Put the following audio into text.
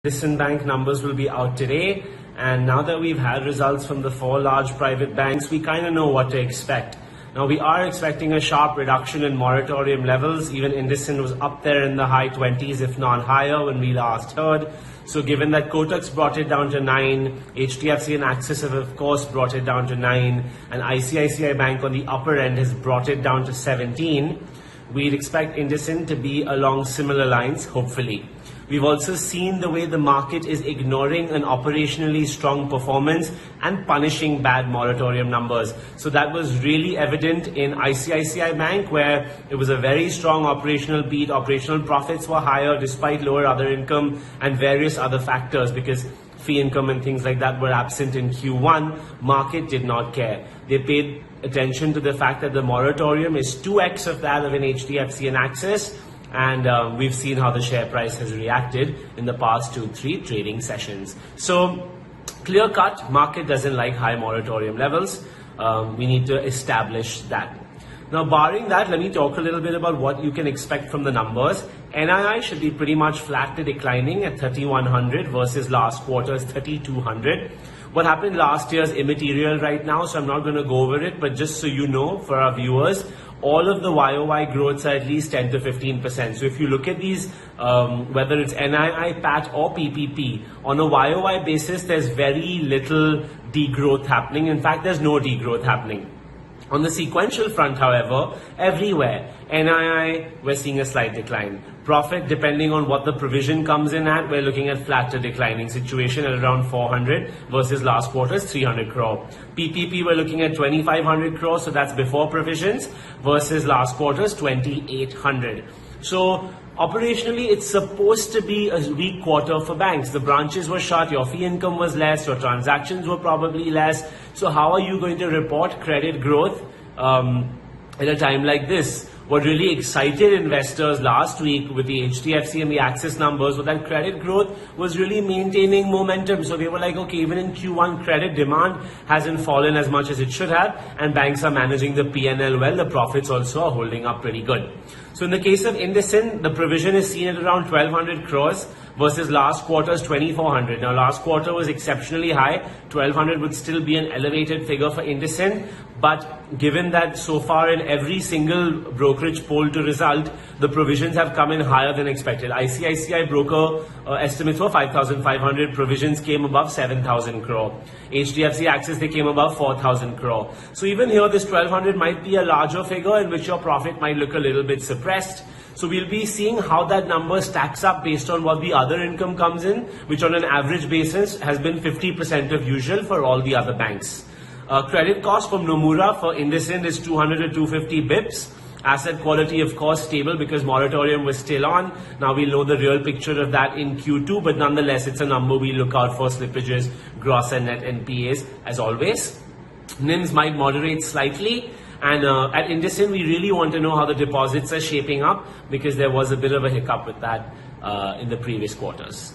Indusind Bank numbers will be out today, and now that we've had results from the 4 large private banks, we kind of know what to expect. Now we are expecting a sharp reduction in moratorium levels. Even Indusind was up there in the high 20s, if not higher, when we last heard. So given that Kotak's brought it down to 9, HDFC and Axis have of course brought it down to 9, and ICICI Bank on the upper end has brought it down to 17, we'd expect Indusind to be along similar lines, hopefully. We've also seen the way the market is ignoring an operationally strong performance and punishing bad moratorium numbers. So that was really evident in ICICI Bank, where it was a very strong operational beat. Operational profits were higher despite lower other income and various other factors, because fee income and things like that were absent in Q1. Market did not care. They paid attention to the fact that the moratorium is 2x of that of an HDFC and Axis. And we've seen how the share price has reacted in the past 2-3 trading sessions. So clear cut, market doesn't like high moratorium levels. We need to establish that. Now, barring that, let me talk a little bit about what you can expect from the numbers. NII should be pretty much flat to declining at 3,100 versus last quarter's 3,200. What happened last year is immaterial right now, so I'm not going to go over it, but just so you know, for our viewers, all of the YoY growths are at least 10 to 15%. So if you look at these, whether it's NII, PAT or PPP, on a YoY basis, there's very little degrowth happening. In fact, there's no degrowth happening. On the sequential front, however, everywhere, NII, we're seeing a slight decline. Profit, depending on what the provision comes in at, we're looking at flat to declining situation at around 400 versus last quarter's 300 crore. PPP, we're looking at 2,500 crore, so that's before provisions, versus last quarter's 2,800. So operationally, it's supposed to be a weak quarter for banks. The branches were shut, your fee income was less, your transactions were probably less. So how are you going to report credit growth at a time like this? What really excited investors last week with the HDFC and the Axis numbers was that credit growth was really maintaining momentum. So they were like, okay, even in Q1, credit demand hasn't fallen as much as it should have, and banks are managing the P&L well. The profits also are holding up pretty good. So in the case of Indusind, the provision is seen at around 1,200 crores versus last quarter's 2,400. Now, last quarter was exceptionally high. 1,200 would still be an elevated figure for Indusind. But given that so far in every single brokerage poll to result, the provisions have come in higher than expected. ICICI broker estimates were 5,500. Provisions came above 7,000 crore. HDFC Axis, they came above 4,000 crore. So even here, this 1,200 might be a larger figure in which your profit might look a little bit suppressed. So we'll be seeing how that number stacks up based on what the other income comes in, which on an average basis has been 50% of usual for all the other banks. Credit cost from Nomura for Indusind is 200 to 250 bips. Asset quality, of course, stable because moratorium was still on. Now we'll know the real picture of that in Q2, but nonetheless, it's a number we look out for: slippages, gross and net NPAs, as always. NIMs might moderate slightly. And at Indusind, we really want to know how the deposits are shaping up, because there was a bit of a hiccup with that in the previous quarters.